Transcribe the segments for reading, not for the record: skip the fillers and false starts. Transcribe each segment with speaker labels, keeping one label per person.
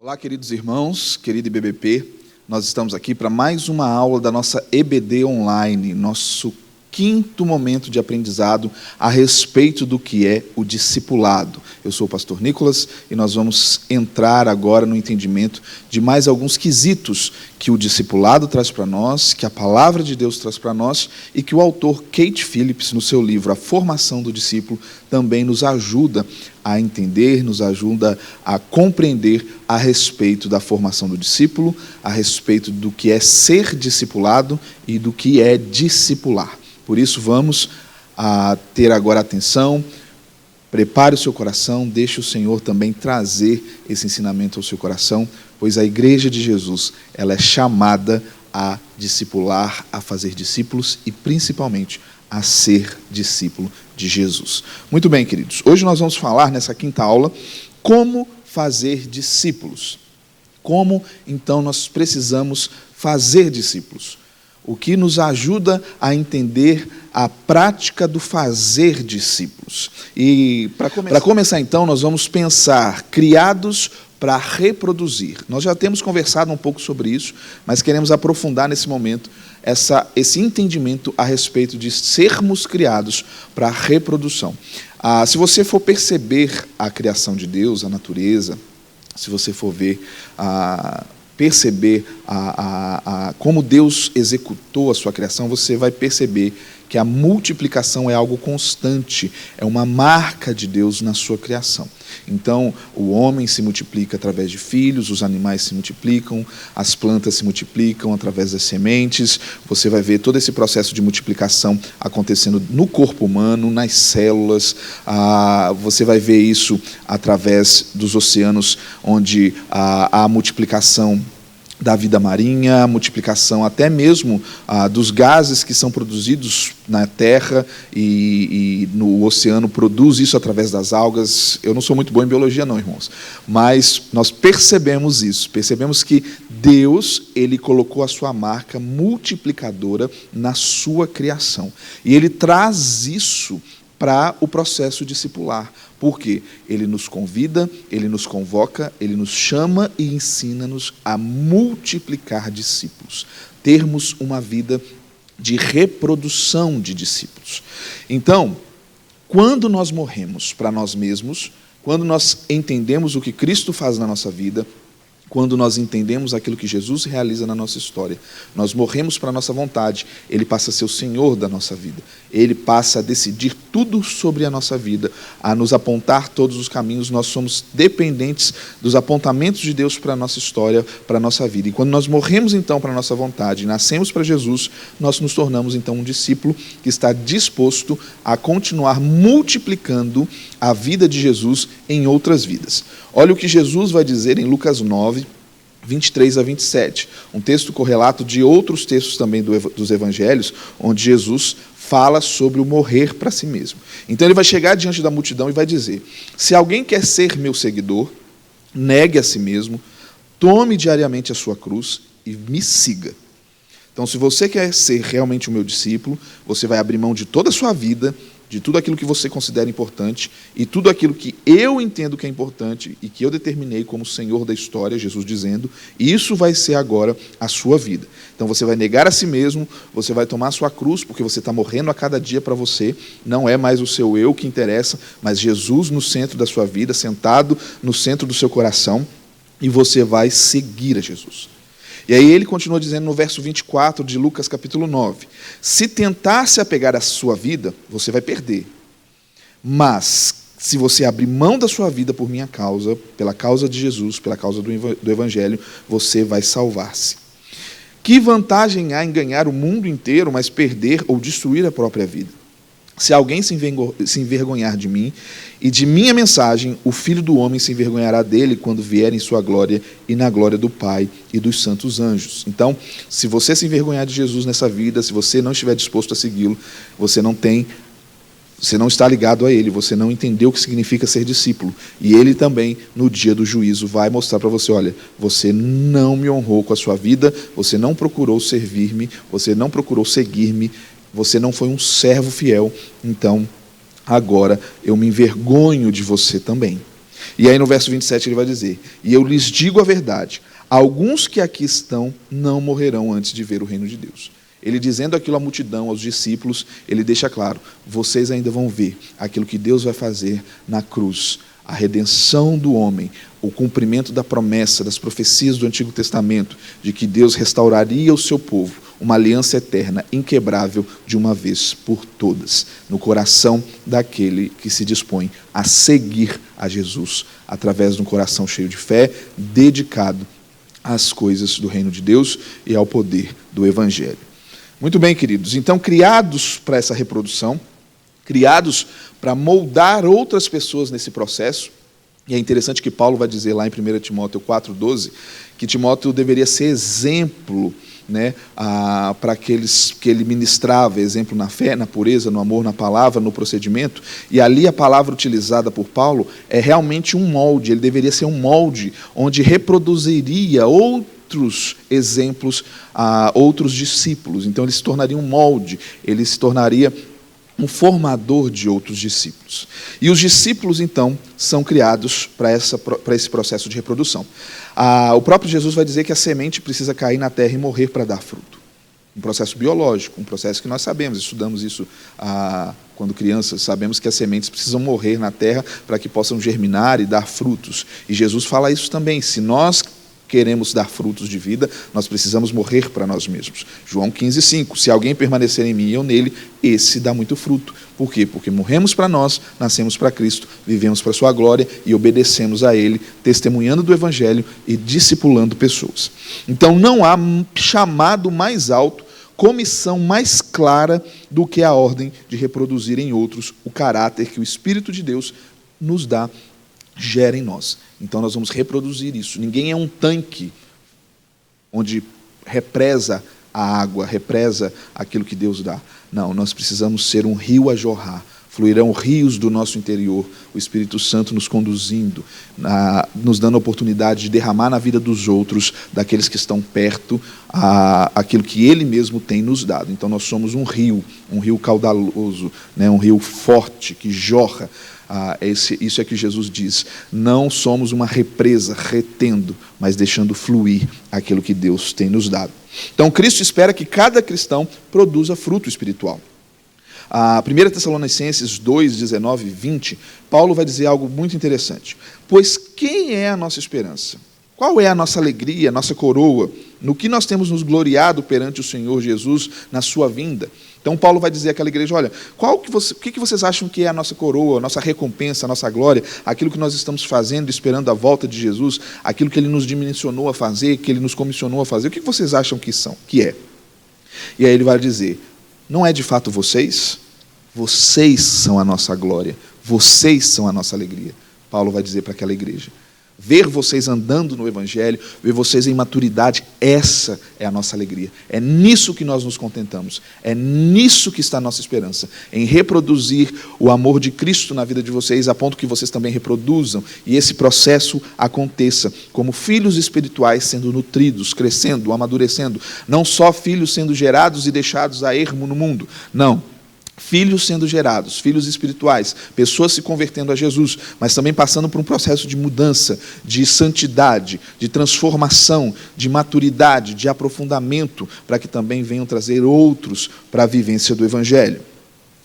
Speaker 1: Olá, queridos irmãos, querido IBBP, nós estamos aqui para mais uma aula da nossa EBD Online, nosso quinto momento de aprendizado a respeito do que é o discipulado. Eu sou o pastor Nicolas e nós vamos entrar agora no entendimento de mais alguns quesitos que o discipulado traz para nós, que a palavra de Deus traz para nós e que o autor Kate Phillips, no seu livro A Formação do Discípulo, também nos ajuda a entender, nos ajuda a compreender a respeito da formação do discípulo, a respeito do que é ser discipulado e do que é discipular. Por isso, vamos ter agora atenção, prepare o seu coração, deixe o Senhor também trazer esse ensinamento ao seu coração, pois a Igreja de Jesus, ela é chamada a discipular, a fazer discípulos e, principalmente, a ser discípulo de Jesus. Muito bem, queridos, hoje nós vamos falar, nessa quinta aula, como fazer discípulos. Como, então, nós precisamos fazer discípulos. O que nos ajuda a entender a prática do fazer discípulos. E, para começar, então, nós vamos pensar, criados para reproduzir. Nós já temos conversado um pouco sobre isso, mas queremos aprofundar nesse momento esse entendimento a respeito de sermos criados para a reprodução. Se você for perceber a criação de Deus, a natureza, se você for perceber como Deus executou a sua criação, você vai perceber que a multiplicação é algo constante, é uma marca de Deus na sua criação. Então, o homem se multiplica através de filhos, os animais se multiplicam, as plantas se multiplicam através das sementes. Você vai ver todo esse processo de multiplicação acontecendo no corpo humano, nas células. Você vai ver isso através dos oceanos, onde há a multiplicação da vida marinha, a multiplicação até mesmo dos gases que são produzidos na terra e no oceano produz isso através das algas. Eu não sou muito bom em biologia não, irmãos, mas nós percebemos isso, percebemos que Deus, Ele colocou a sua marca multiplicadora na sua criação, e Ele traz isso para o processo discipular. Por quê? Ele nos convida, Ele nos convoca, Ele nos chama e ensina-nos a multiplicar discípulos, termos uma vida de reprodução de discípulos. Então, quando nós morremos para nós mesmos, quando nós entendemos o que Cristo faz na nossa vida, quando nós entendemos aquilo que Jesus realiza na nossa história, nós morremos para a nossa vontade, Ele passa a ser o Senhor da nossa vida. Ele passa a decidir tudo sobre a nossa vida, a nos apontar todos os caminhos. Nós somos dependentes dos apontamentos de Deus para a nossa história, para a nossa vida. E quando nós morremos, então, para a nossa vontade, nascemos para Jesus, nós nos tornamos, então, um discípulo que está disposto a continuar multiplicando a vida de Jesus em outras vidas. Olha o que Jesus vai dizer em Lucas 9, 23 a 27, um texto correlato de outros textos também dos evangelhos, onde Jesus fala sobre o morrer para si mesmo. Então ele vai chegar diante da multidão e vai dizer: se alguém quer ser meu seguidor, negue a si mesmo, tome diariamente a sua cruz e me siga. Então, se você quer ser realmente o meu discípulo, você vai abrir mão de toda a sua vida, de tudo aquilo que você considera importante e tudo aquilo que eu entendo que é importante e que eu determinei como Senhor da história, Jesus dizendo, isso vai ser agora a sua vida. Então você vai negar a si mesmo, você vai tomar a sua cruz, porque você está morrendo a cada dia para você, não é mais o seu eu que interessa, mas Jesus no centro da sua vida, sentado no centro do seu coração, e você vai seguir a Jesus. E aí ele continua dizendo no verso 24 de Lucas capítulo 9, se tentar se apegar à sua vida, você vai perder. Mas, se você abrir mão da sua vida por minha causa, pela causa de Jesus, pela causa do Evangelho, você vai salvar-se. Que vantagem há em ganhar o mundo inteiro, mas perder ou destruir a própria vida? Se alguém se envergonhar de mim e de minha mensagem, o Filho do Homem se envergonhará dele quando vier em sua glória e na glória do Pai e dos santos anjos. Então, se você se envergonhar de Jesus nessa vida, se você não estiver disposto a segui-lo, você não está ligado a Ele, você não entendeu o que significa ser discípulo. E Ele também, no dia do juízo, vai mostrar para você, olha, você não me honrou com a sua vida, você não procurou servir-me, você não procurou seguir-me, você não foi um servo fiel, então agora eu me envergonho de você também. E aí no verso 27 ele vai dizer: e eu lhes digo a verdade, alguns que aqui estão não morrerão antes de ver o reino de Deus. Ele dizendo aquilo à multidão, aos discípulos, ele deixa claro: vocês ainda vão ver aquilo que Deus vai fazer na cruz, a redenção do homem, o cumprimento da promessa, das profecias do Antigo Testamento, de que Deus restauraria o seu povo, uma aliança eterna, inquebrável, de uma vez por todas, no coração daquele que se dispõe a seguir a Jesus, através de um coração cheio de fé, dedicado às coisas do reino de Deus e ao poder do Evangelho. Muito bem, queridos, então, criados para essa reprodução, criados para moldar outras pessoas nesse processo, e é interessante que Paulo vai dizer lá em 1 Timóteo 4,12, que Timóteo deveria ser exemplo, né, para aqueles que ele ministrava, exemplo na fé, na pureza, no amor, na palavra, no procedimento, e ali a palavra utilizada por Paulo é realmente um molde, ele deveria ser um molde onde reproduziria outros exemplos a outros discípulos. Então ele se tornaria um molde, ele se tornaria um formador de outros discípulos. E os discípulos, então, são criados para esse processo de reprodução. O próprio Jesus vai dizer que a semente precisa cair na terra e morrer para dar fruto. Um processo biológico, um processo que nós sabemos, estudamos isso quando crianças, sabemos que as sementes precisam morrer na terra para que possam germinar e dar frutos. E Jesus fala isso também: se nós queremos dar frutos de vida, nós precisamos morrer para nós mesmos. João 15,5, se alguém permanecer em mim e eu nele, esse dá muito fruto. Por quê? Porque morremos para nós, nascemos para Cristo, vivemos para a sua glória e obedecemos a Ele, testemunhando do Evangelho e discipulando pessoas. Então não há chamado mais alto, comissão mais clara do que a ordem de reproduzir em outros o caráter que o Espírito de Deus nos dá, gera em nós. Então nós vamos reproduzir isso. Ninguém é um tanque onde represa a água, represa aquilo que Deus dá. Não, nós precisamos ser um rio a jorrar. Fluirão rios do nosso interior, o Espírito Santo nos conduzindo, nos dando a oportunidade de derramar na vida dos outros, daqueles que estão perto, aquilo que Ele mesmo tem nos dado. Então nós somos um rio caudaloso, né, um rio forte que jorra. Isso é que Jesus diz: não somos uma represa retendo, mas deixando fluir aquilo que Deus tem nos dado. Então Cristo espera que cada cristão produza fruto espiritual. 1 Tessalonicenses 2, 19 e 20, Paulo vai dizer algo muito interessante. Pois quem é a nossa esperança? Qual é a nossa alegria, a nossa coroa? No que nós temos nos gloriado perante o Senhor Jesus na sua vinda? Então Paulo vai dizer àquela igreja: olha, o que vocês acham que é a nossa coroa, a nossa recompensa, a nossa glória, aquilo que nós estamos fazendo, esperando a volta de Jesus, aquilo que Ele nos dimensionou a fazer, que Ele nos comissionou a fazer, o que vocês acham que é? E aí ele vai dizer: não é de fato vocês? Vocês são a nossa glória, vocês são a nossa alegria. Paulo vai dizer para aquela igreja. Ver vocês andando no Evangelho, ver vocês em maturidade, essa é a nossa alegria. É nisso que nós nos contentamos. É nisso que está a nossa esperança. Em reproduzir o amor de Cristo na vida de vocês, a ponto que vocês também reproduzam. E esse processo aconteça como filhos espirituais sendo nutridos, crescendo, amadurecendo. Não só filhos sendo gerados e deixados a ermo no mundo. Não. Filhos sendo gerados, filhos espirituais, pessoas se convertendo a Jesus, mas também passando por um processo de mudança, de santidade, de transformação, de maturidade, de aprofundamento, para que também venham trazer outros para a vivência do Evangelho.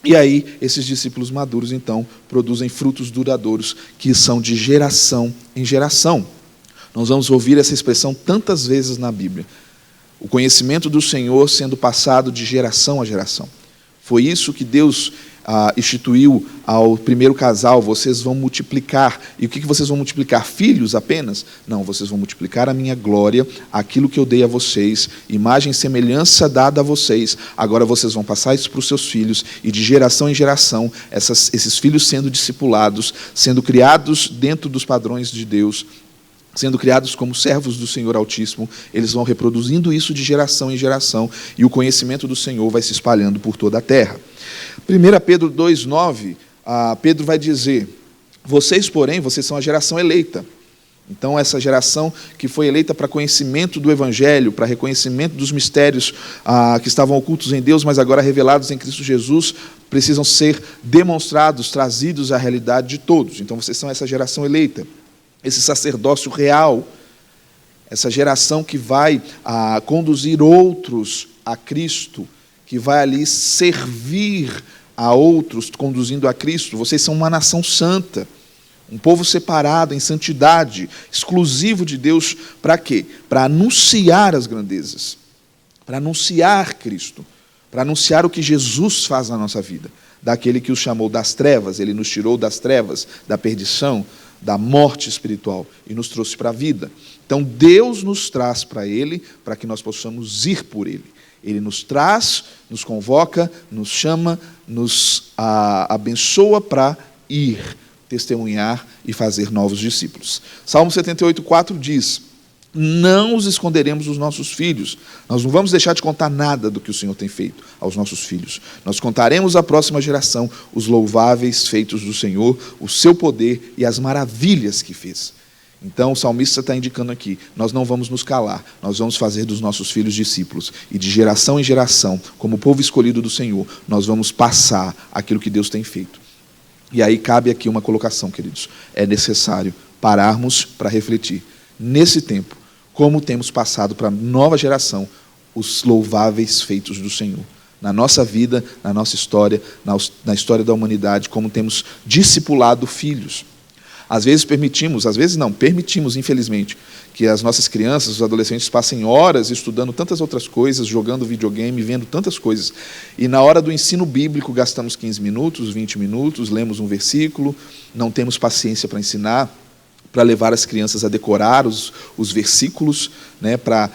Speaker 1: E aí, esses discípulos maduros, então, produzem frutos duradouros, que são de geração em geração. Nós vamos ouvir essa expressão tantas vezes na Bíblia. O conhecimento do Senhor sendo passado de geração a geração. Foi isso que Deus instituiu ao primeiro casal: vocês vão multiplicar. E o que vocês vão multiplicar? Filhos apenas? Não, vocês vão multiplicar a minha glória, aquilo que eu dei a vocês, imagem e semelhança dada a vocês. Agora vocês vão passar isso para os seus filhos, e de geração em geração, esses filhos sendo discipulados, sendo criados dentro dos padrões de Deus, sendo criados como servos do Senhor Altíssimo, eles vão reproduzindo isso de geração em geração, e o conhecimento do Senhor vai se espalhando por toda a terra. 1 Pedro 2,9, Pedro vai dizer: vocês, porém, vocês são a geração eleita, Então, essa geração que foi eleita para conhecimento do Evangelho, para reconhecimento dos mistérios que estavam ocultos em Deus, mas agora revelados em Cristo Jesus, precisam ser demonstrados, trazidos à realidade de todos. Então, vocês são essa geração eleita, esse sacerdócio real, essa geração que vai conduzir outros a Cristo, que vai ali servir a outros, conduzindo a Cristo. Vocês são uma nação santa, um povo separado em santidade, exclusivo de Deus, para quê? Para anunciar as grandezas, para anunciar Cristo, para anunciar o que Jesus faz na nossa vida, daquele que os chamou das trevas, ele nos tirou das trevas, da perdição, da morte espiritual e nos trouxe para a vida. Então Deus nos traz para Ele, para que nós possamos ir por Ele. Ele nos traz, nos convoca, nos chama, nos abençoa para ir, testemunhar e fazer novos discípulos. Salmo 78:4 diz: não os esconderemos dos nossos filhos. Nós não vamos deixar de contar nada do que o Senhor tem feito aos nossos filhos. Nós contaremos à próxima geração os louváveis feitos do Senhor, o seu poder e as maravilhas que fez. Então o salmista está indicando aqui, nós não vamos nos calar, nós vamos fazer dos nossos filhos discípulos, e de geração em geração, como povo escolhido do Senhor, nós vamos passar aquilo que Deus tem feito. E aí cabe aqui uma colocação, queridos, é necessário pararmos para refletir, nesse tempo, como temos passado para a nova geração os louváveis feitos do Senhor. Na nossa vida, na nossa história, na história da humanidade, como temos discipulado filhos. Às vezes permitimos, infelizmente, que as nossas crianças, os adolescentes, passem horas estudando tantas outras coisas, jogando videogame, vendo tantas coisas. E na hora do ensino bíblico, gastamos 15 minutos, 20 minutos, lemos um versículo, não temos paciência para ensinar, para levar as crianças a decorar os versículos, né, para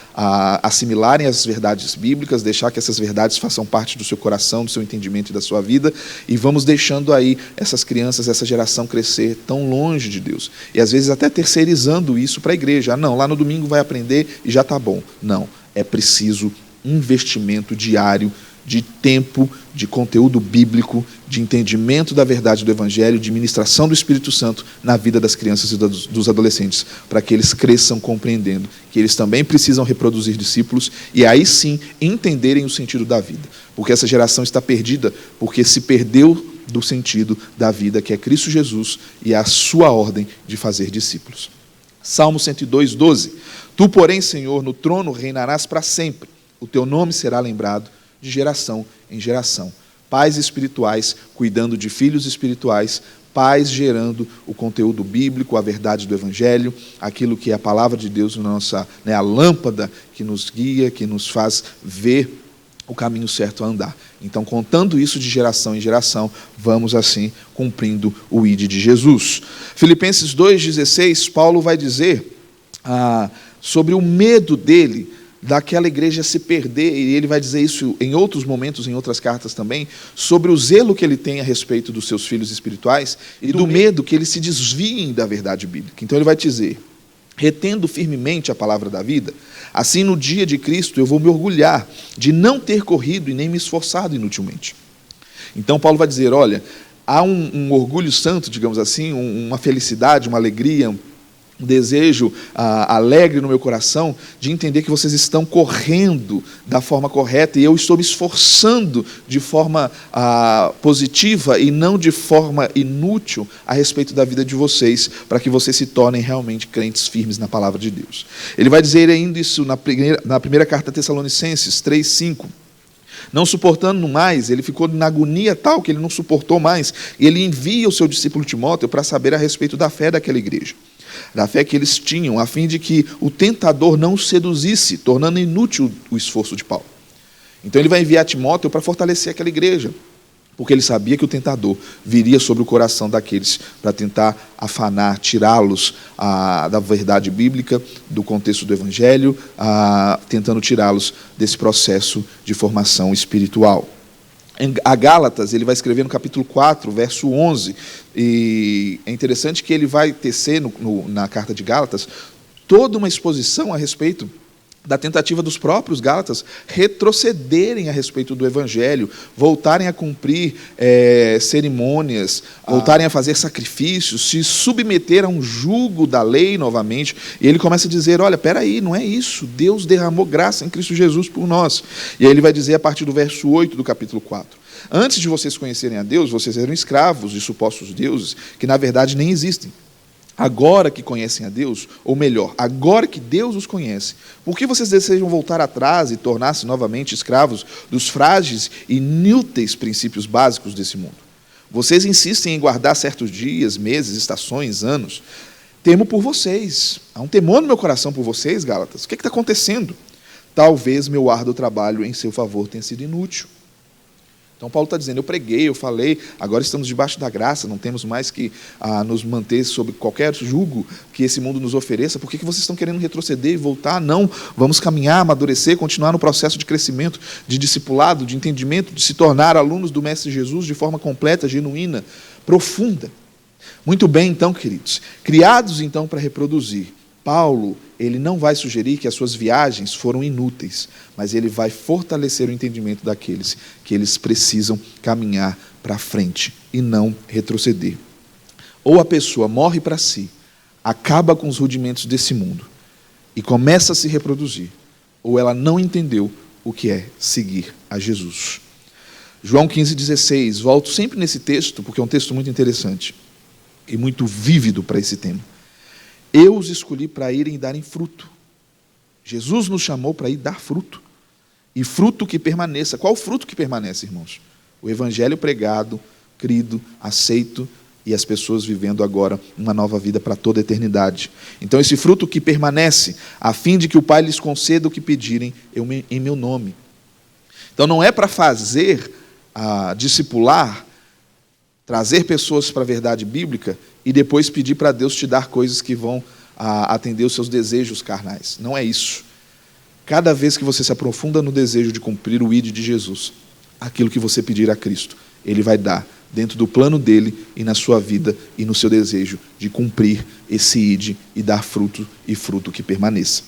Speaker 1: assimilarem as verdades bíblicas, deixar que essas verdades façam parte do seu coração, do seu entendimento e da sua vida, e vamos deixando aí essas crianças, essa geração crescer tão longe de Deus. E às vezes até terceirizando isso para a igreja. Não, lá no domingo vai aprender e já está bom. Não, é preciso investimento diário de tempo, de conteúdo bíblico, de entendimento da verdade do Evangelho, de ministração do Espírito Santo na vida das crianças e dos adolescentes, para que eles cresçam compreendendo que eles também precisam reproduzir discípulos e aí sim entenderem o sentido da vida. Porque essa geração está perdida porque se perdeu do sentido da vida, que é Cristo Jesus e a sua ordem de fazer discípulos. Salmo 102:12. Tu, porém, Senhor, no trono reinarás para sempre. O teu nome será lembrado de geração em geração. Pais espirituais cuidando de filhos espirituais, pais gerando o conteúdo bíblico, a verdade do Evangelho, aquilo que é a palavra de Deus, a lâmpada que nos guia, que nos faz ver o caminho certo a andar. Então, contando isso de geração em geração, vamos assim cumprindo o ID de Jesus. Filipenses 2,16, Paulo vai dizer sobre o medo dele, daquela igreja se perder, e ele vai dizer isso em outros momentos, em outras cartas também, sobre o zelo que ele tem a respeito dos seus filhos espirituais e do medo que eles se desviem da verdade bíblica. Então ele vai dizer: retendo firmemente a palavra da vida, assim no dia de Cristo eu vou me orgulhar de não ter corrido e nem me esforçado inutilmente. Então Paulo vai dizer, olha, há um orgulho santo, digamos assim, uma felicidade, uma alegria, um desejo alegre no meu coração de entender que vocês estão correndo da forma correta e eu estou me esforçando de forma positiva e não de forma inútil a respeito da vida de vocês, para que vocês se tornem realmente crentes firmes na palavra de Deus. Ele vai dizer ainda isso na primeira carta a Tessalonicenses 3:5. Não suportando mais, ele ficou na agonia tal que ele não suportou mais, e ele envia o seu discípulo Timóteo para saber a respeito da fé daquela igreja, da fé que eles tinham, a fim de que o tentador não os seduzisse, tornando inútil o esforço de Paulo. Então ele vai enviar Timóteo para fortalecer aquela igreja, porque ele sabia que o tentador viria sobre o coração daqueles para tentar afanar, tirá-los da verdade bíblica, do contexto do Evangelho, tentando tirá-los desse processo de formação espiritual. A Gálatas, ele vai escrever no capítulo 4, verso 11, e é interessante que ele vai tecer na carta de Gálatas toda uma exposição a respeito da tentativa dos próprios Gálatas retrocederem a respeito do Evangelho, voltarem a cumprir cerimônias, voltarem a fazer sacrifícios, se submeter a um jugo da lei novamente. E ele começa a dizer, olha, peraí, não é isso, Deus derramou graça em Cristo Jesus por nós. E aí ele vai dizer a partir do verso 8 do capítulo 4. Antes de vocês conhecerem a Deus, vocês eram escravos de supostos deuses, que na verdade nem existem. Agora que conhecem a Deus, ou melhor, agora que Deus os conhece, por que vocês desejam voltar atrás e tornar-se novamente escravos dos frágeis e inúteis princípios básicos desse mundo? Vocês insistem em guardar certos dias, meses, estações, anos. Temo por vocês. Há um temor no meu coração por vocês, Gálatas. O que está acontecendo? Talvez meu árduo trabalho em seu favor tenha sido inútil. Então, Paulo está dizendo, eu preguei, eu falei, agora estamos debaixo da graça, não temos mais que nos manter sob qualquer jugo que esse mundo nos ofereça. Por que vocês estão querendo retroceder e voltar? Não, vamos caminhar, amadurecer, continuar no processo de crescimento, de discipulado, de entendimento, de se tornar alunos do Mestre Jesus de forma completa, genuína, profunda. Muito bem, então, queridos, criados então para reproduzir, Paulo, ele não vai sugerir que as suas viagens foram inúteis, mas ele vai fortalecer o entendimento daqueles que eles precisam caminhar para frente e não retroceder. Ou a pessoa morre para si, acaba com os rudimentos desse mundo e começa a se reproduzir, ou ela não entendeu o que é seguir a Jesus. João 15,16, volto sempre nesse texto, porque é um texto muito interessante e muito vívido para esse tema. Eu os escolhi para irem darem fruto. Jesus nos chamou para ir dar fruto. E fruto que permaneça. Qual fruto que permanece, irmãos? O evangelho pregado, crido, aceito, e as pessoas vivendo agora uma nova vida para toda a eternidade. Então, esse fruto que permanece, a fim de que o Pai lhes conceda o que pedirem em meu nome. Então, não é para fazer, discipular, trazer pessoas para a verdade bíblica e depois pedir para Deus te dar coisas que vão atender os seus desejos carnais. Não é isso. Cada vez que você se aprofunda no desejo de cumprir o ID de Jesus, aquilo que você pedir a Cristo, Ele vai dar dentro do plano dele e na sua vida e no seu desejo de cumprir esse ID e dar fruto e fruto que permaneça.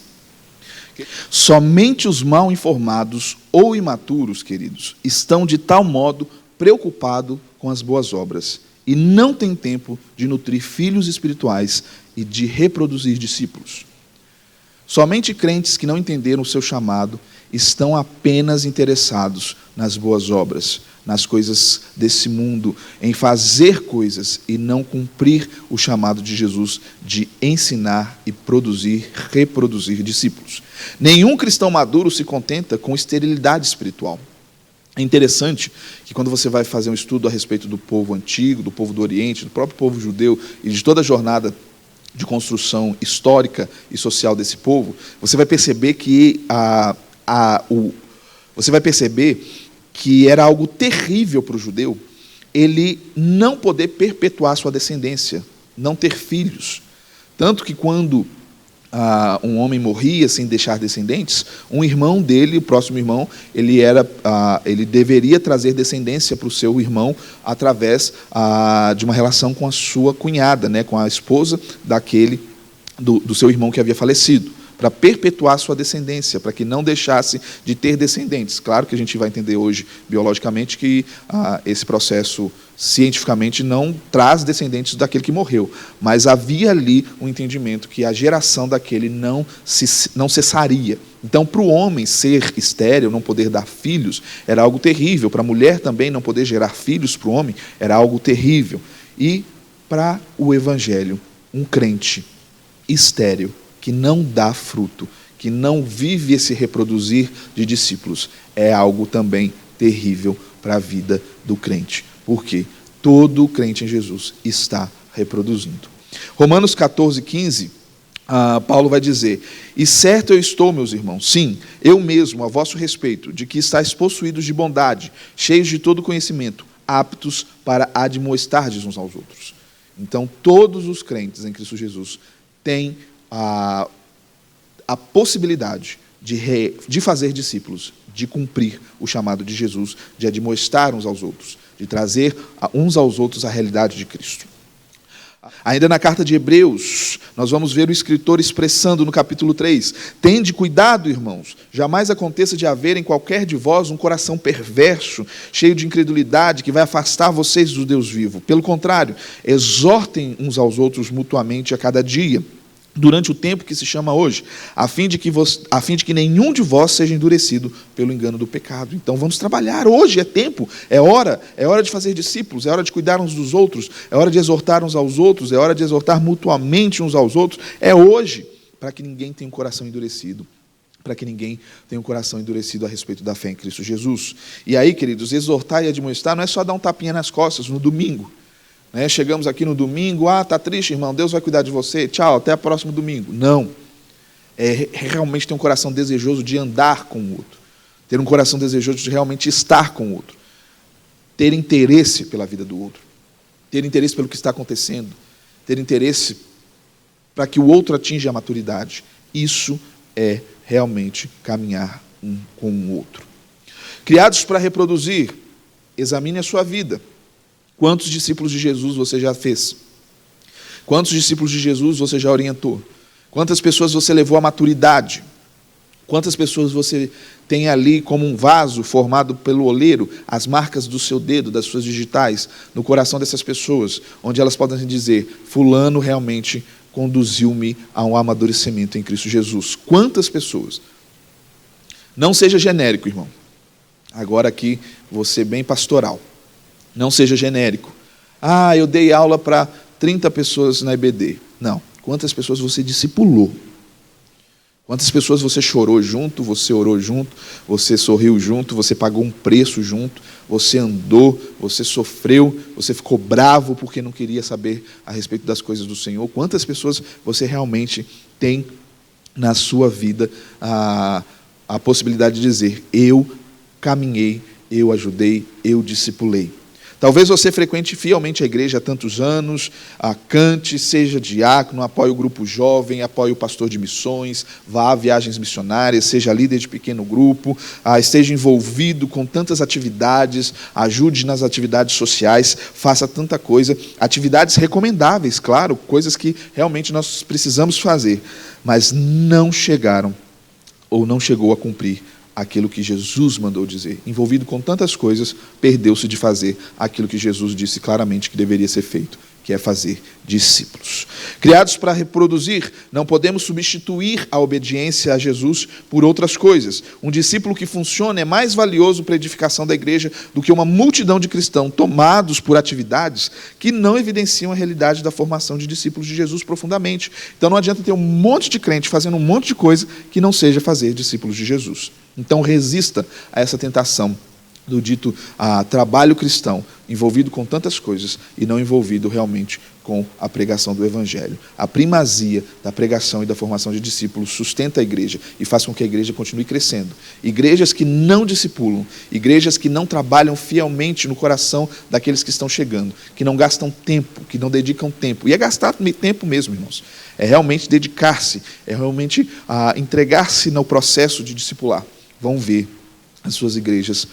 Speaker 1: Somente os mal informados ou imaturos, queridos, estão de tal modo preocupados com as boas obras e não têm tempo de nutrir filhos espirituais e de reproduzir discípulos. Somente crentes que não entenderam o seu chamado estão apenas interessados nas boas obras, nas coisas desse mundo, em fazer coisas e não cumprir o chamado de Jesus de ensinar e reproduzir discípulos. Nenhum cristão maduro se contenta com esterilidade espiritual. É interessante que quando você vai fazer um estudo a respeito do povo antigo, do povo do Oriente, do próprio povo judeu e de toda a jornada de construção histórica e social desse povo, você vai perceber que era algo terrível para o judeu ele não poder perpetuar sua descendência, não ter filhos. Tanto que quando um homem morria sem deixar descendentes, um irmão dele, o próximo irmão, ele deveria trazer descendência para o seu irmão através de uma relação com a sua cunhada, né, com a esposa do seu irmão que havia falecido, para perpetuar sua descendência, para que não deixasse de ter descendentes. Claro que a gente vai entender hoje, biologicamente, que esse processo, cientificamente, não traz descendentes daquele que morreu, mas havia ali um entendimento que a geração daquele não cessaria. Então, para o homem ser estéril, não poder dar filhos, era algo terrível. Para a mulher também não poder gerar filhos para o homem, era algo terrível. E para o evangelho, um crente estéril, que não dá fruto, que não vive esse reproduzir de discípulos, é algo também terrível para a vida do crente. Porque todo crente em Jesus está reproduzindo. Romanos 14:15, Paulo vai dizer: e certo eu estou, meus irmãos, sim, eu mesmo, a vosso respeito, de que estáis possuídos de bondade, cheios de todo conhecimento, aptos para admoestardes uns aos outros. Então, todos os crentes em Cristo Jesus têm a possibilidade de fazer discípulos, de cumprir o chamado de Jesus, de admoestar uns aos outros, de trazer uns aos outros a realidade de Cristo. Ainda na carta de Hebreus, nós vamos ver o escritor expressando no capítulo 3: tende cuidado, irmãos, jamais aconteça de haver em qualquer de vós um coração perverso, cheio de incredulidade, que vai afastar vocês do Deus vivo. Pelo contrário, exortem uns aos outros mutuamente a cada dia, durante o tempo que se chama hoje, a fim de que nenhum de vós seja endurecido pelo engano do pecado. Então vamos trabalhar, hoje é tempo, é hora de fazer discípulos, é hora de cuidar uns dos outros, é hora de exortar uns aos outros, é hora de exortar mutuamente uns aos outros, é hoje, para que ninguém tenha um coração endurecido, para que ninguém tenha um coração endurecido a respeito da fé em Cristo Jesus. E aí, queridos, exortar e admoestar não é só dar um tapinha nas costas no domingo. Chegamos aqui no domingo, está triste, irmão, Deus vai cuidar de você, tchau, até o próximo domingo. Não. É realmente ter um coração desejoso de andar com o outro, ter um coração desejoso de realmente estar com o outro, ter interesse pela vida do outro, ter interesse pelo que está acontecendo, ter interesse para que o outro atinja a maturidade. Isso é realmente caminhar um com o outro. Criados para reproduzir, examine a sua vida. Quantos discípulos de Jesus você já fez? Quantos discípulos de Jesus você já orientou? Quantas pessoas você levou à maturidade? Quantas pessoas você tem ali como um vaso formado pelo oleiro, as marcas do seu dedo, das suas digitais, no coração dessas pessoas, onde elas podem dizer: fulano realmente conduziu-me a um amadurecimento em Cristo Jesus. Quantas pessoas? Não seja genérico, irmão. Agora aqui, vou ser bem pastoral. Não seja genérico. Eu dei aula para 30 pessoas na EBD. Não. Quantas pessoas você discipulou? Quantas pessoas você chorou junto, você orou junto, você sorriu junto, você pagou um preço junto, você andou, você sofreu, você ficou bravo porque não queria saber a respeito das coisas do Senhor? Quantas pessoas você realmente tem na sua vida a possibilidade de dizer: eu caminhei, eu ajudei, eu discipulei? Talvez você frequente fielmente a igreja há tantos anos, cante, seja diácono, apoie o grupo jovem, apoie o pastor de missões, vá a viagens missionárias, seja líder de pequeno grupo, esteja envolvido com tantas atividades, ajude nas atividades sociais, faça tanta coisa, atividades recomendáveis, claro, coisas que realmente nós precisamos fazer, mas não chegaram ou não chegou a cumprir aquilo que Jesus mandou dizer. Envolvido com tantas coisas, perdeu-se de fazer aquilo que Jesus disse claramente que deveria ser feito, que é fazer discípulos. Criados para reproduzir, não podemos substituir a obediência a Jesus por outras coisas. Um discípulo que funciona é mais valioso para a edificação da igreja do que uma multidão de cristãos tomados por atividades que não evidenciam a realidade da formação de discípulos de Jesus profundamente. Então não adianta ter um monte de crente fazendo um monte de coisa que não seja fazer discípulos de Jesus. Então resista a essa tentação do dito trabalho cristão, envolvido com tantas coisas e não envolvido realmente com a pregação do Evangelho. A primazia da pregação e da formação de discípulos sustenta a igreja e faz com que a igreja continue crescendo. Igrejas que não discipulam, igrejas que não trabalham fielmente no coração daqueles que estão chegando, que não gastam tempo, que não dedicam tempo. E é gastar tempo mesmo, irmãos. É realmente dedicar-se, é realmente entregar-se no processo de discipular. Vão ver as suas igrejas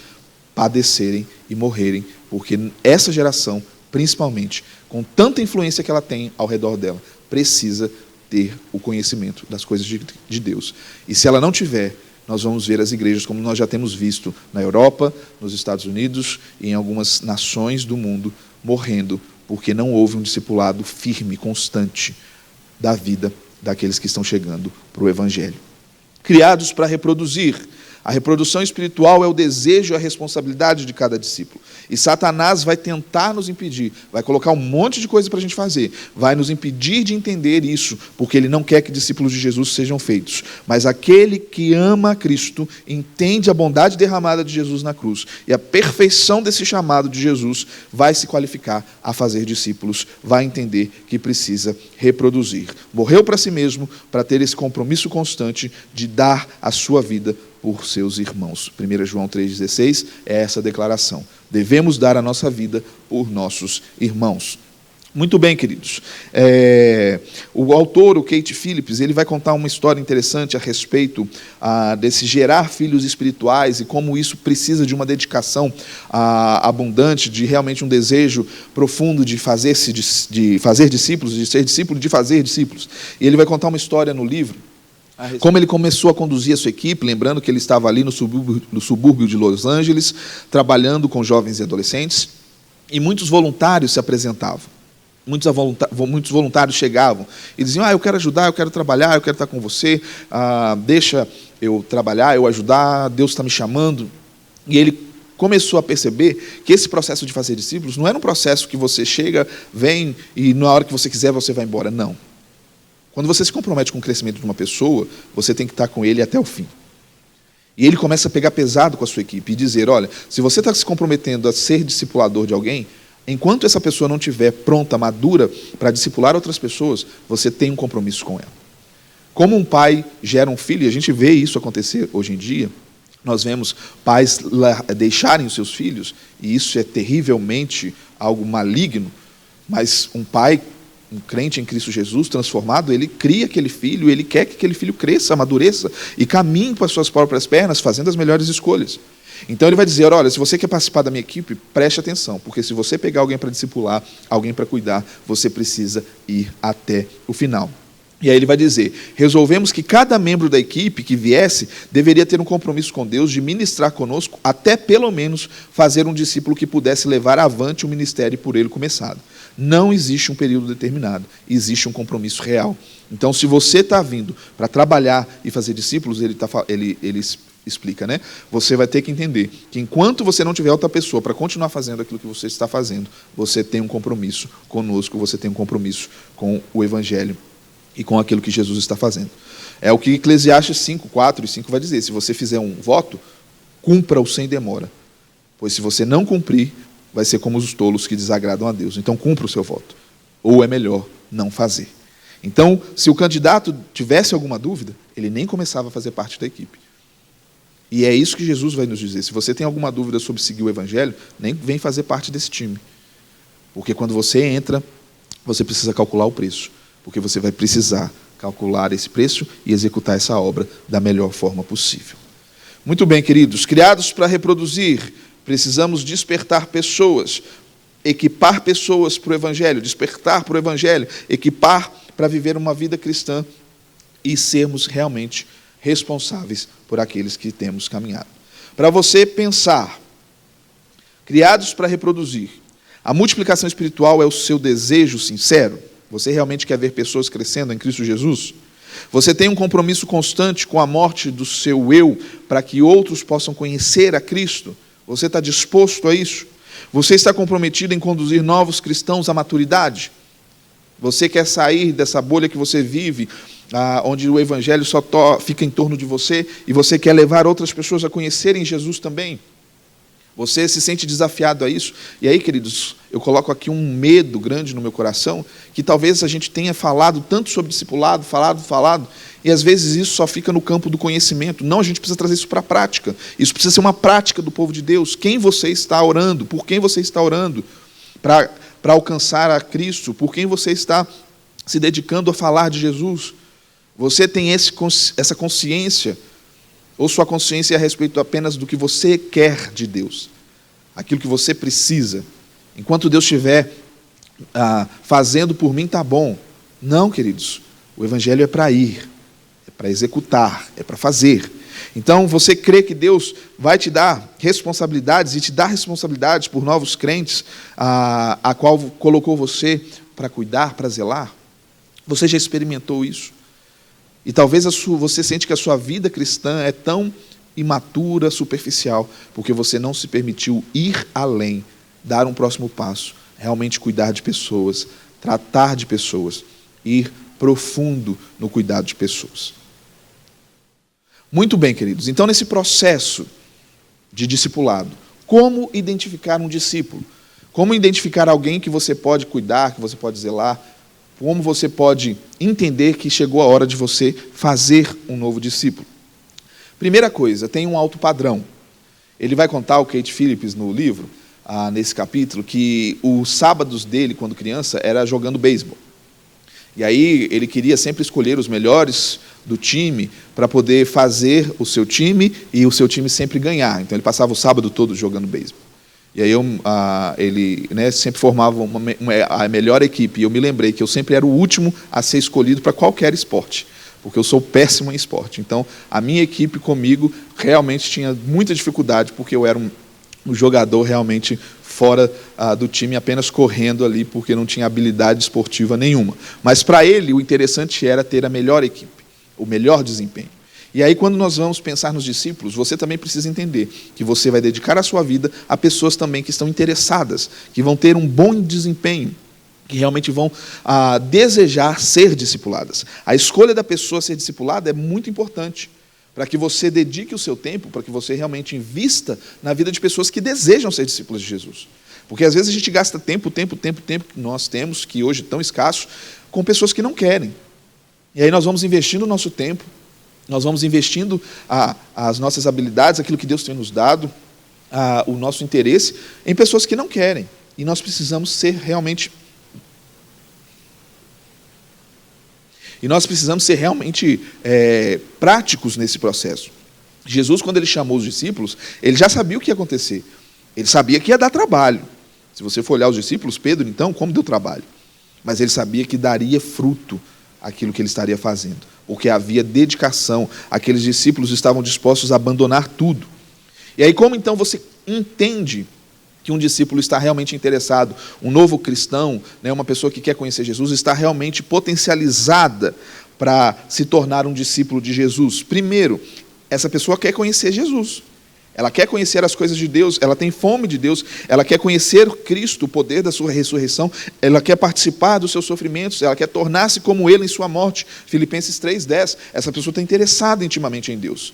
Speaker 1: padecerem e morrerem, porque essa geração, principalmente, com tanta influência que ela tem ao redor dela, precisa ter o conhecimento das coisas de Deus. E se ela não tiver, nós vamos ver as igrejas como nós já temos visto na Europa, nos Estados Unidos e em algumas nações do mundo, morrendo, porque não houve um discipulado firme, constante da vida daqueles que estão chegando para o Evangelho. Criados para reproduzir. A reprodução espiritual é o desejo e a responsabilidade de cada discípulo. E Satanás vai tentar nos impedir, vai colocar um monte de coisa para a gente fazer, vai nos impedir de entender isso, porque ele não quer que discípulos de Jesus sejam feitos. Mas aquele que ama a Cristo, entende a bondade derramada de Jesus na cruz e a perfeição desse chamado de Jesus, vai se qualificar a fazer discípulos, vai entender que precisa reproduzir. Morreu para si mesmo, para ter esse compromisso constante de dar a sua vida por seus irmãos. 1 João 3,16 é essa declaração. Devemos dar a nossa vida por nossos irmãos. Muito bem, queridos. O autor, o Kate Phillips, ele vai contar uma história interessante a respeito desse gerar filhos espirituais e como isso precisa de uma dedicação abundante, de realmente um desejo profundo de fazer discípulos, de ser discípulo, de fazer discípulos. E ele vai contar uma história no livro, como ele começou a conduzir a sua equipe, lembrando que ele estava ali no subúrbio de Los Angeles, trabalhando com jovens e adolescentes, e muitos voluntários se apresentavam. Muitos voluntários chegavam e diziam: eu quero ajudar, eu quero trabalhar, eu quero estar com você, deixa eu trabalhar, eu ajudar, Deus está me chamando. E ele começou a perceber que esse processo de fazer discípulos não era um processo que você chega, vem e na hora que você quiser você vai embora. Não. Quando você se compromete com o crescimento de uma pessoa, você tem que estar com ele até o fim. E ele começa a pegar pesado com a sua equipe e dizer: olha, se você está se comprometendo a ser discipulador de alguém, enquanto essa pessoa não estiver pronta, madura, para discipular outras pessoas, você tem um compromisso com ela. Como um pai gera um filho, e a gente vê isso acontecer hoje em dia, nós vemos pais deixarem os seus filhos, e isso é terrivelmente algo maligno, mas um pai, um crente em Cristo Jesus, transformado, ele cria aquele filho, ele quer que aquele filho cresça, amadureça, e caminhe com as suas próprias pernas, fazendo as melhores escolhas. Então ele vai dizer: olha, se você quer participar da minha equipe, preste atenção, porque se você pegar alguém para discipular, alguém para cuidar, você precisa ir até o final. E aí ele vai dizer: resolvemos que cada membro da equipe que viesse deveria ter um compromisso com Deus de ministrar conosco, até pelo menos fazer um discípulo que pudesse levar avante o ministério por ele começado. Não existe um período determinado, existe um compromisso real. Então, se você está vindo para trabalhar e fazer discípulos, ele explica, né? Você vai ter que entender que enquanto você não tiver outra pessoa para continuar fazendo aquilo que você está fazendo, você tem um compromisso conosco, você tem um compromisso com o Evangelho e com aquilo que Jesus está fazendo. É o que Eclesiastes 5, 4 e 5 vai dizer: se você fizer um voto, cumpra-o sem demora, pois se você não cumprir, vai ser como os tolos que desagradam a Deus. Então cumpra o seu voto, ou é melhor não fazer. Então, se o candidato tivesse alguma dúvida, ele nem começava a fazer parte da equipe. E é isso que Jesus vai nos dizer: se você tem alguma dúvida sobre seguir o Evangelho, nem vem fazer parte desse time. Porque quando você entra, você precisa calcular o preço. Porque você vai precisar calcular esse preço e executar essa obra da melhor forma possível. Muito bem, queridos. Criados para reproduzir, precisamos despertar pessoas, equipar pessoas para o Evangelho, despertar para o Evangelho, equipar para viver uma vida cristã e sermos realmente responsáveis por aqueles que temos caminhado. Para você pensar, criados para reproduzir, a multiplicação espiritual é o seu desejo sincero? Você realmente quer ver pessoas crescendo em Cristo Jesus? Você tem um compromisso constante com a morte do seu eu para que outros possam conhecer a Cristo? Você está disposto a isso? Você está comprometido em conduzir novos cristãos à maturidade? Você quer sair dessa bolha que você vive, onde o Evangelho só fica em torno de você, e você quer levar outras pessoas a conhecerem Jesus também? Você se sente desafiado a isso? E aí, queridos, eu coloco aqui um medo grande no meu coração, que talvez a gente tenha falado tanto sobre discipulado, falado, e às vezes isso só fica no campo do conhecimento. Não, a gente precisa trazer isso para a prática. Isso precisa ser uma prática do povo de Deus. Quem você está orando? Por quem você está orando? Para alcançar a Cristo? Por quem você está se dedicando a falar de Jesus? Você tem essa consciência? Ou sua consciência é a respeito apenas do que você quer de Deus? Aquilo que você precisa? Enquanto Deus estiver fazendo por mim, está bom. Não, queridos. O Evangelho é para ir, é para executar, é para fazer. Então, você crê que Deus vai te dar responsabilidades e te dar responsabilidades por novos crentes, a qual colocou você para cuidar, para zelar? Você já experimentou isso? E talvez você sente que a sua vida cristã é tão imatura, superficial, porque você não se permitiu ir além, dar um próximo passo, realmente cuidar de pessoas, tratar de pessoas, ir profundo no cuidado de pessoas. Muito bem, queridos. Então, nesse processo de discipulado, como identificar um discípulo? Como identificar alguém que você pode cuidar, que você pode zelar? Como você pode entender que chegou a hora de você fazer um novo discípulo? Primeira coisa, tem um alto padrão. Ele vai contar, o Kate Phillips no livro, nesse capítulo que os sábados dele, quando criança, era jogando beisebol. E aí ele queria sempre escolher os melhores do time para poder fazer o seu time e o seu time sempre ganhar. Então ele passava o sábado todo jogando beisebol. E aí ele, né, sempre formava a melhor equipe. E eu me lembrei que eu sempre era o último a ser escolhido para qualquer esporte, porque eu sou péssimo em esporte. Então a minha equipe comigo realmente tinha muita dificuldade, porque eu era um jogador realmente fora do time, apenas correndo ali, porque não tinha habilidade esportiva nenhuma. Mas para ele, o interessante era ter a melhor equipe, o melhor desempenho. E aí, quando nós vamos pensar nos discípulos, você também precisa entender que você vai dedicar a sua vida a pessoas também que estão interessadas, que vão ter um bom desempenho, que realmente vão desejar ser discipuladas. A escolha da pessoa ser discipulada é muito importante, para que você dedique o seu tempo, para que você realmente invista na vida de pessoas que desejam ser discípulos de Jesus. Porque às vezes a gente gasta tempo que nós temos, que hoje é tão escasso, com pessoas que não querem. E aí nós vamos investindo o nosso tempo, nós vamos investindo as nossas habilidades, aquilo que Deus tem nos dado, o nosso interesse, em pessoas que não querem. E nós precisamos ser realmente... práticos nesse processo. Jesus, quando ele chamou os discípulos, ele já sabia o que ia acontecer. Ele sabia que ia dar trabalho. Se você for olhar os discípulos, Pedro, então, como deu trabalho? Mas ele sabia que daria fruto aquilo que ele estaria fazendo, porque havia dedicação. Aqueles discípulos estavam dispostos a abandonar tudo. E aí, como então você entende que um discípulo está realmente interessado, um novo cristão, né, uma pessoa que quer conhecer Jesus, está realmente potencializada para se tornar um discípulo de Jesus? Primeiro, essa pessoa quer conhecer Jesus, ela quer conhecer as coisas de Deus, ela tem fome de Deus, ela quer conhecer Cristo, o poder da sua ressurreição, ela quer participar dos seus sofrimentos, ela quer tornar-se como Ele em sua morte. Filipenses 3:10, essa pessoa está interessada intimamente em Deus.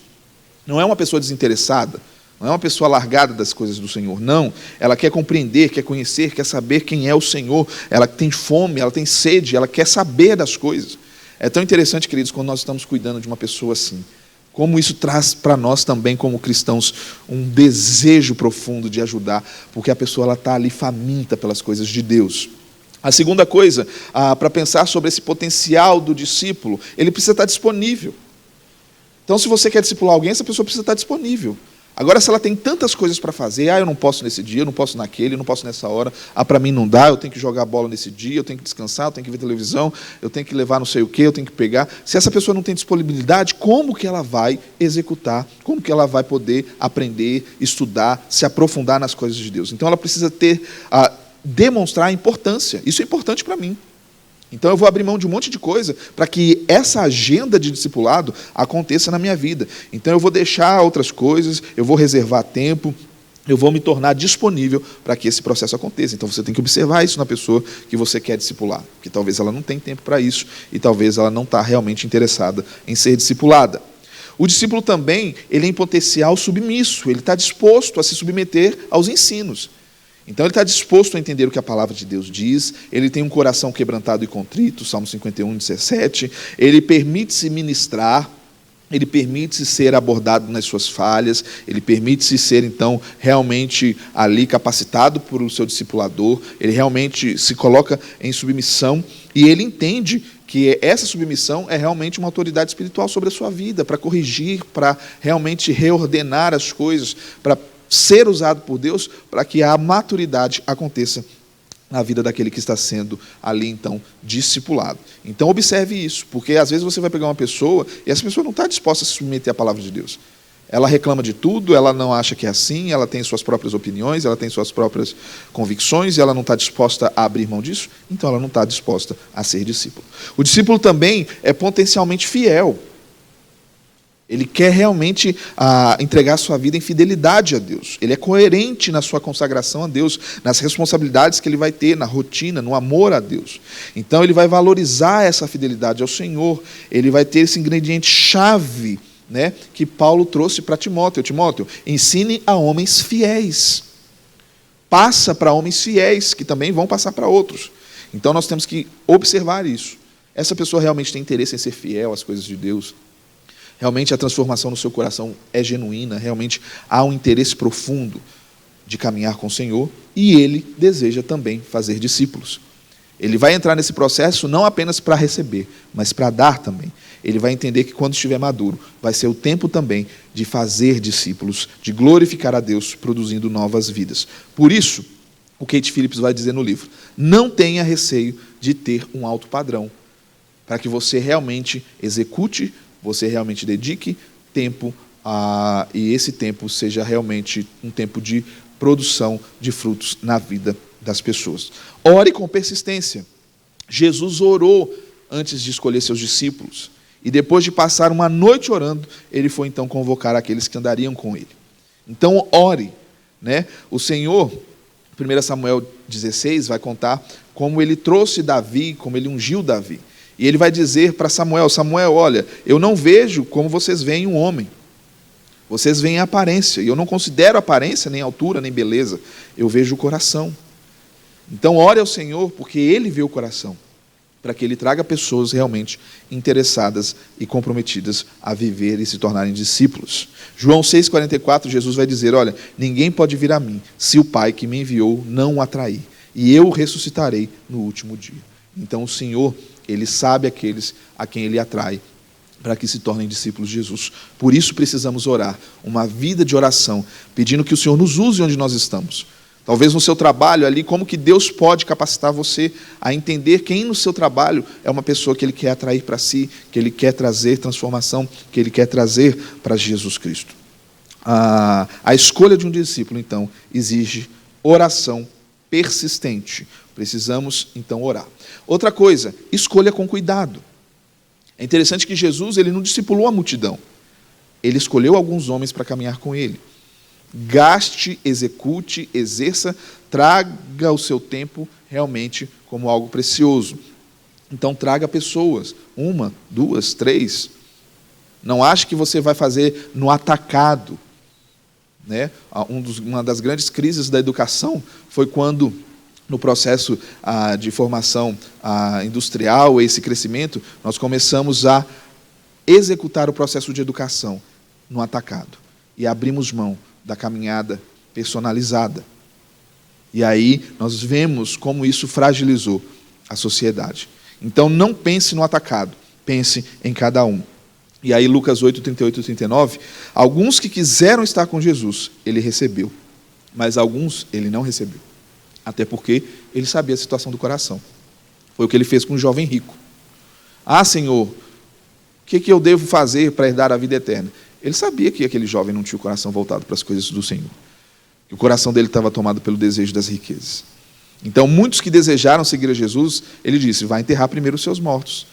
Speaker 1: Não é uma pessoa desinteressada, não é uma pessoa largada das coisas do Senhor, não. Ela quer compreender, quer conhecer, quer saber quem é o Senhor. Ela tem fome, ela tem sede, ela quer saber das coisas. É tão interessante, queridos, quando nós estamos cuidando de uma pessoa assim, como isso traz para nós também, como cristãos, um desejo profundo de ajudar, porque a pessoa está ali faminta pelas coisas de Deus. A segunda coisa, para pensar sobre esse potencial do discípulo, ele precisa estar disponível. Então, se você quer discipular alguém, essa pessoa precisa estar disponível. Agora, se ela tem tantas coisas para fazer, eu não posso nesse dia, eu não posso naquele, eu não posso nessa hora, para mim não dá, eu tenho que jogar bola nesse dia, eu tenho que descansar, eu tenho que ver televisão, eu tenho que levar não sei o quê, eu tenho que pegar. Se essa pessoa não tem disponibilidade, como que ela vai executar? Como que ela vai poder aprender, estudar, se aprofundar nas coisas de Deus? Então, ela precisa demonstrar a importância. Isso é importante para mim. Então eu vou abrir mão de um monte de coisa para que essa agenda de discipulado aconteça na minha vida. Então eu vou deixar outras coisas, eu vou reservar tempo, eu vou me tornar disponível para que esse processo aconteça. Então você tem que observar isso na pessoa que você quer discipular, porque talvez ela não tenha tempo para isso e talvez ela não está realmente interessada em ser discipulada. O discípulo também, ele é em potencial submisso, ele está disposto a se submeter aos ensinos. Então ele está disposto a entender o que a palavra de Deus diz, ele tem um coração quebrantado e contrito, Salmo 51:17, ele permite-se ministrar, ele permite-se ser abordado nas suas falhas, ele permite-se ser, então, realmente ali capacitado por o seu discipulador, ele realmente se coloca em submissão e ele entende que essa submissão é realmente uma autoridade espiritual sobre a sua vida, para corrigir, para realmente reordenar as coisas, para ser usado por Deus para que a maturidade aconteça na vida daquele que está sendo ali, então, discipulado. Então, observe isso, porque às vezes você vai pegar uma pessoa e essa pessoa não está disposta a se submeter à palavra de Deus. Ela reclama de tudo, ela não acha que é assim, ela tem suas próprias opiniões, ela tem suas próprias convicções e ela não está disposta a abrir mão disso, então ela não está disposta a ser discípulo. O discípulo também é potencialmente fiel. Ele quer realmente entregar sua vida em fidelidade a Deus. Ele é coerente na sua consagração a Deus, nas responsabilidades que ele vai ter, na rotina, no amor a Deus. Então ele vai valorizar essa fidelidade ao Senhor, ele vai ter esse ingrediente chave, né, que Paulo trouxe para Timóteo. Timóteo, ensine a homens fiéis. Passa para homens fiéis, que também vão passar para outros. Então nós temos que observar isso. Essa pessoa realmente tem interesse em ser fiel às coisas de Deus? Realmente a transformação no seu coração é genuína, realmente há um interesse profundo. de caminhar com o Senhor e ele deseja também fazer discípulos. Ele vai entrar nesse processo não apenas para receber, mas para dar também. Ele vai entender que quando estiver maduro, vai ser o tempo também de fazer discípulos, de glorificar a Deus, produzindo novas vidas. Por isso, o Kate Phillips vai dizer no livro, não tenha receio de ter um alto padrão, para que você realmente execute, você realmente dedique tempo, e esse tempo seja realmente um tempo de produção de frutos na vida das pessoas. Ore com persistência. Jesus orou antes de escolher seus discípulos. E depois de passar uma noite orando, ele foi então convocar aqueles que andariam com ele. Então ore, né? O Senhor, 1 Samuel 16, vai contar como ele trouxe Davi, como ele ungiu Davi. E ele vai dizer para Samuel, Samuel, olha, eu não vejo como vocês veem um homem. Vocês veem a aparência, e eu não considero aparência, nem altura, nem beleza. Eu vejo o coração. Então, ore ao Senhor, porque Ele vê o coração, para que Ele traga pessoas realmente interessadas e comprometidas a viver e se tornarem discípulos. João 6,44, Jesus vai dizer, olha, ninguém pode vir a mim, se o Pai que me enviou não o atrair, e eu o ressuscitarei no último dia. Então, o Senhor, Ele sabe aqueles a quem Ele atrai, para que se tornem discípulos de Jesus. Por isso precisamos orar, uma vida de oração, pedindo que o Senhor nos use onde nós estamos. Talvez no seu trabalho ali, como que Deus pode capacitar você a entender quem no seu trabalho é uma pessoa que Ele quer atrair para si, que Ele quer trazer transformação, que Ele quer trazer para Jesus Cristo. A escolha de um discípulo, então, exige oração persistente. Precisamos, então, orar. Outra coisa, escolha com cuidado. É interessante que Jesus ele não discipulou a multidão. Ele escolheu alguns homens para caminhar com Ele. Gaste, execute, exerça, traga o seu tempo realmente como algo precioso. Então traga pessoas, 1, 2, 3. Não ache que você vai fazer no atacado. Né? Uma das grandes crises da educação foi quando, no processo de formação industrial, esse crescimento, nós começamos a executar o processo de educação no atacado. E abrimos mão da caminhada personalizada. E aí nós vemos como isso fragilizou a sociedade. Então não pense no atacado, pense em cada um. E aí Lucas 8, 38 e 39, alguns que quiseram estar com Jesus, ele recebeu, mas alguns ele não recebeu. Até porque ele sabia a situação do coração. Foi o que ele fez com o jovem rico. Ah, Senhor, o que eu devo fazer para herdar a vida eterna? Ele sabia que aquele jovem não tinha o coração voltado para as coisas do Senhor. Que o coração dele estava tomado pelo desejo das riquezas. Então, muitos que desejaram seguir a Jesus, ele disse, vai enterrar primeiro os seus mortos.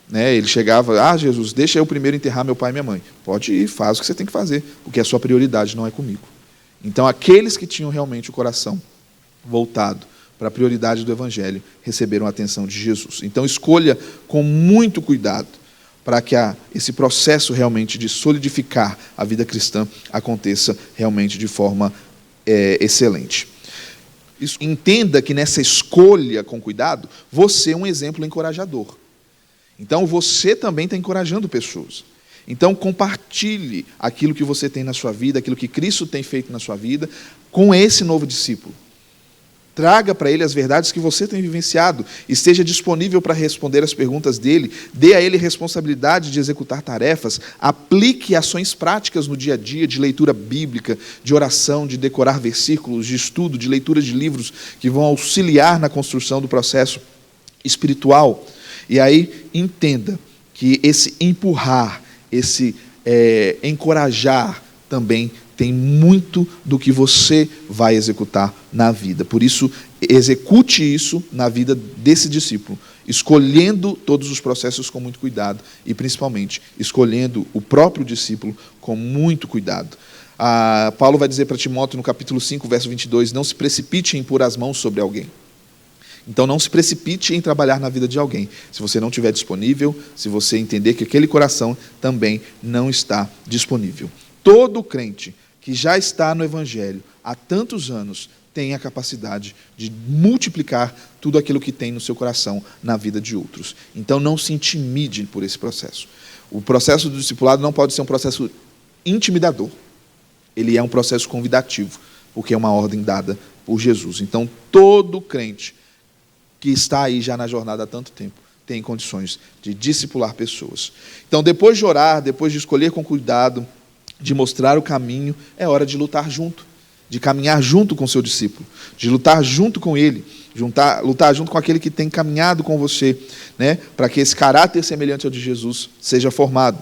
Speaker 1: Né? Ele chegava, Jesus, deixa eu primeiro enterrar meu pai e minha mãe. Pode ir, faz o que você tem que fazer, porque a sua prioridade não é comigo. Então, aqueles que tinham realmente o coração voltado para a prioridade do Evangelho, receberam a atenção de Jesus. Então, escolha com muito cuidado, para que esse processo realmente de solidificar a vida cristã aconteça realmente de forma excelente. Entenda que nessa escolha com cuidado, você é um exemplo encorajador. Então, você também está encorajando pessoas. Então, compartilhe aquilo que você tem na sua vida, aquilo que Cristo tem feito na sua vida, com esse novo discípulo. Traga para ele as verdades que você tem vivenciado, esteja disponível para responder as perguntas dele, dê a ele responsabilidade de executar tarefas, aplique ações práticas no dia a dia, de leitura bíblica, de oração, de decorar versículos, de estudo, de leitura de livros que vão auxiliar na construção do processo espiritual. E aí, entenda que esse empurrar, esse encorajar também tem muito do que você vai executar na vida. Por isso, execute isso na vida desse discípulo, escolhendo todos os processos com muito cuidado e, principalmente, escolhendo o próprio discípulo com muito cuidado. Paulo vai dizer para Timóteo, no capítulo 5, verso 22, não se precipite em impor as mãos sobre alguém. Então, não se precipite em trabalhar na vida de alguém, se você não estiver disponível, se você entender que aquele coração também não está disponível. Todo crente que já está no Evangelho há tantos anos tem a capacidade de multiplicar tudo aquilo que tem no seu coração na vida de outros. Então, não se intimide por esse processo. O processo do discipulado não pode ser um processo intimidador. Ele é um processo convidativo, porque é uma ordem dada por Jesus. Então, todo crente que está aí já na jornada há tanto tempo tem condições de discipular pessoas. Então, depois de orar, depois de escolher com cuidado, de mostrar o caminho, é hora de lutar junto, de caminhar junto com o seu discípulo, de lutar junto com ele, lutar junto com aquele que tem caminhado com você, né, para que esse caráter semelhante ao de Jesus seja formado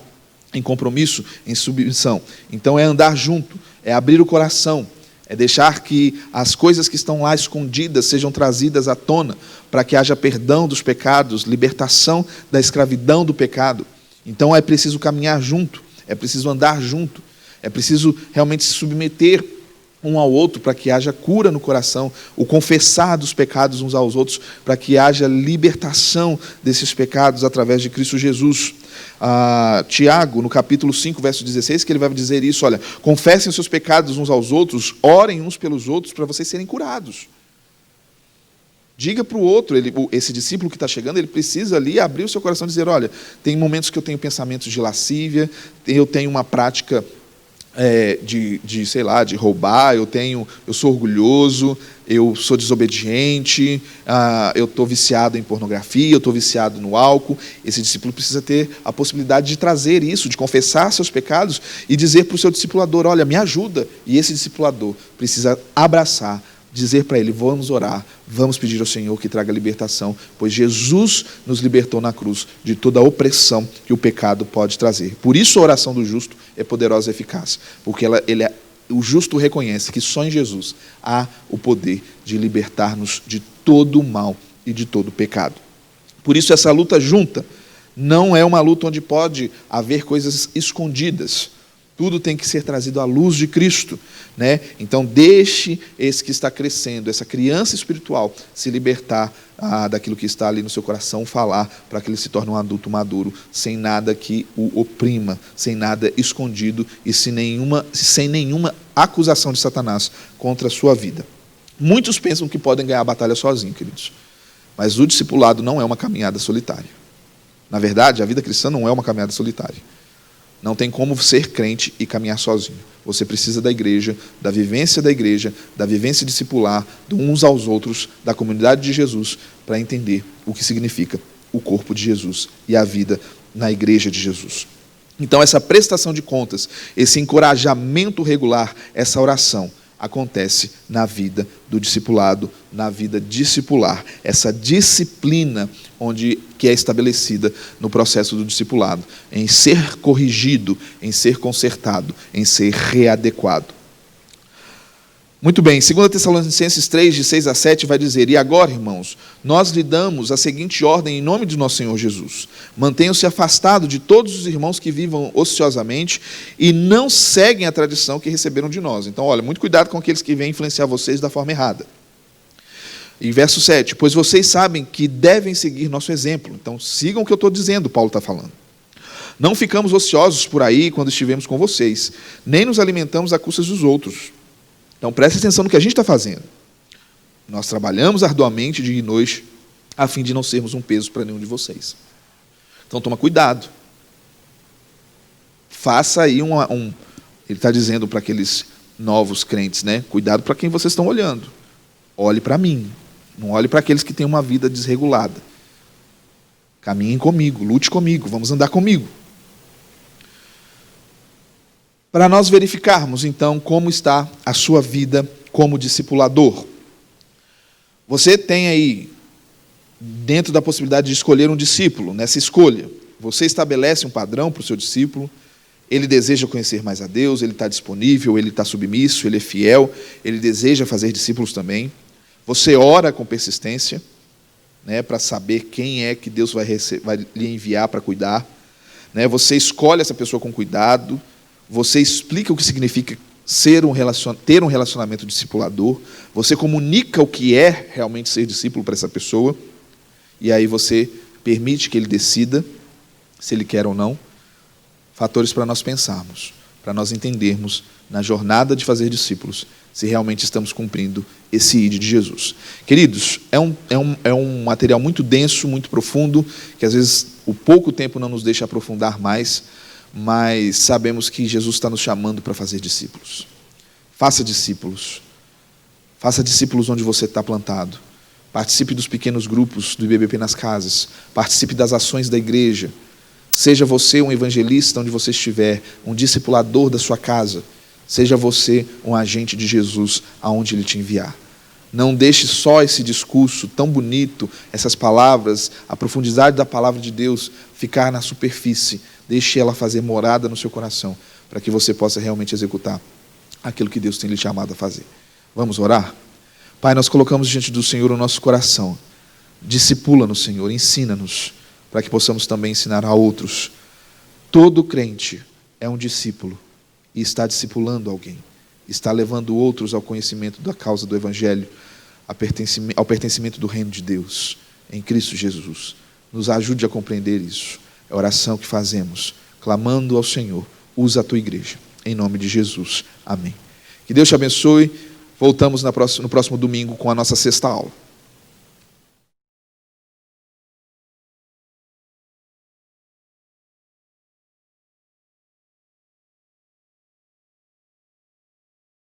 Speaker 1: em compromisso, em submissão. Então é andar junto, é abrir o coração, é deixar que as coisas que estão lá escondidas sejam trazidas à tona, para que haja perdão dos pecados, libertação da escravidão do pecado. Então é preciso caminhar junto, é preciso andar junto, é preciso realmente se submeter um ao outro para que haja cura no coração, o confessar dos pecados uns aos outros para que haja libertação desses pecados através de Cristo Jesus. Tiago, no capítulo 5, verso 16, que ele vai dizer isso, olha, confessem os seus pecados uns aos outros, orem uns pelos outros para vocês serem curados. Diga para o outro, esse discípulo que está chegando, ele precisa ali abrir o seu coração e dizer, olha, tem momentos que eu tenho pensamentos de lascívia, eu tenho uma prática de roubar, eu sou orgulhoso, eu sou desobediente, eu estou viciado em pornografia, eu estou viciado no álcool. Esse discípulo precisa ter a possibilidade de trazer isso, de confessar seus pecados e dizer para o seu discipulador, olha, me ajuda. E esse discipulador precisa abraçar, dizer para ele, vamos orar, vamos pedir ao Senhor que traga libertação, pois Jesus nos libertou na cruz de toda a opressão que o pecado pode trazer. Por isso a oração do justo é poderosa e eficaz, porque o justo reconhece que só em Jesus há o poder de libertar-nos de todo o mal e de todo o pecado. Por isso essa luta junta não é uma luta onde pode haver coisas escondidas. Tudo tem que ser trazido à luz de Cristo, né? Então deixe esse que está crescendo, essa criança espiritual, se libertar daquilo que está ali no seu coração, falar para que ele se torne um adulto maduro, sem nada que o oprima, sem nada escondido e sem nenhuma acusação de Satanás contra a sua vida. Muitos pensam que podem ganhar a batalha sozinhos, queridos, mas o discipulado não é uma caminhada solitária. Na verdade, a vida cristã não é uma caminhada solitária. Não tem como ser crente e caminhar sozinho. Você precisa da igreja, da vivência discipular, de uns aos outros, da comunidade de Jesus, para entender o que significa o corpo de Jesus e a vida na igreja de Jesus. Então, essa prestação de contas, esse encorajamento regular, essa oração, acontece na vida do discipulado, na vida discipular. Essa disciplina que é estabelecida no processo do discipulado, em ser corrigido, em ser consertado, em ser readequado. Muito bem, 2 Tessalonicenses 3, de 6 a 7, vai dizer, e agora, irmãos, nós lhe damos a seguinte ordem em nome de nosso Senhor Jesus. Mantenham-se afastados de todos os irmãos que vivam ociosamente e não seguem a tradição que receberam de nós. Então, olha, muito cuidado com aqueles que vêm influenciar vocês da forma errada. E verso 7, pois vocês sabem que devem seguir nosso exemplo. Então, sigam o que eu estou dizendo, Paulo está falando. Não ficamos ociosos por aí quando estivemos com vocês, nem nos alimentamos à custa dos outros. Então, preste atenção no que a gente está fazendo. Nós trabalhamos arduamente dia e noite, a fim de não sermos um peso para nenhum de vocês. Então, toma cuidado. Faça aí ele está dizendo para aqueles novos crentes, né? Cuidado para quem vocês estão olhando. Olhe para mim. Não olhe para aqueles que têm uma vida desregulada. Caminhem comigo, lute comigo, vamos andar comigo. Para nós verificarmos, então, como está a sua vida como discipulador. Você tem aí, dentro da possibilidade de escolher um discípulo, nessa escolha, você estabelece um padrão para o seu discípulo, ele deseja conhecer mais a Deus, ele está disponível, ele está submisso, ele é fiel, ele deseja fazer discípulos também. Você ora com persistência, né, para saber quem é que Deus vai lhe enviar para cuidar. Né? Você escolhe essa pessoa com cuidado, você explica o que significa ter um relacionamento discipulador, você comunica o que é realmente ser discípulo para essa pessoa, e aí você permite que ele decida se ele quer ou não. Fatores para nós pensarmos, para nós entendermos na jornada de fazer discípulos, se realmente estamos cumprindo esse ID de Jesus. Queridos, é um material muito denso, muito profundo, que às vezes o pouco tempo não nos deixa aprofundar mais, mas sabemos que Jesus está nos chamando para fazer discípulos. Faça discípulos. Faça discípulos onde você está plantado. Participe dos pequenos grupos do IBBP nas casas. Participe das ações da igreja. Seja você um evangelista onde você estiver, um discipulador da sua casa. Seja você um agente de Jesus aonde Ele te enviar. Não deixe só esse discurso tão bonito, essas palavras, a profundidade da palavra de Deus ficar na superfície. Deixe ela fazer morada no seu coração, para que você possa realmente executar aquilo que Deus tem lhe chamado a fazer. Vamos orar? Pai, nós colocamos diante do Senhor o nosso coração. Discipula-nos, Senhor, ensina-nos, para que possamos também ensinar a outros. Todo crente é um discípulo e está discipulando alguém. Está levando outros ao conhecimento da causa do Evangelho, ao pertencimento do reino de Deus, em Cristo Jesus. Nos ajude a compreender isso. É a oração que fazemos, clamando ao Senhor. Usa a tua igreja. Em nome de Jesus. Amém. Que Deus te abençoe. Voltamos no próximo domingo com a nossa 6ª aula.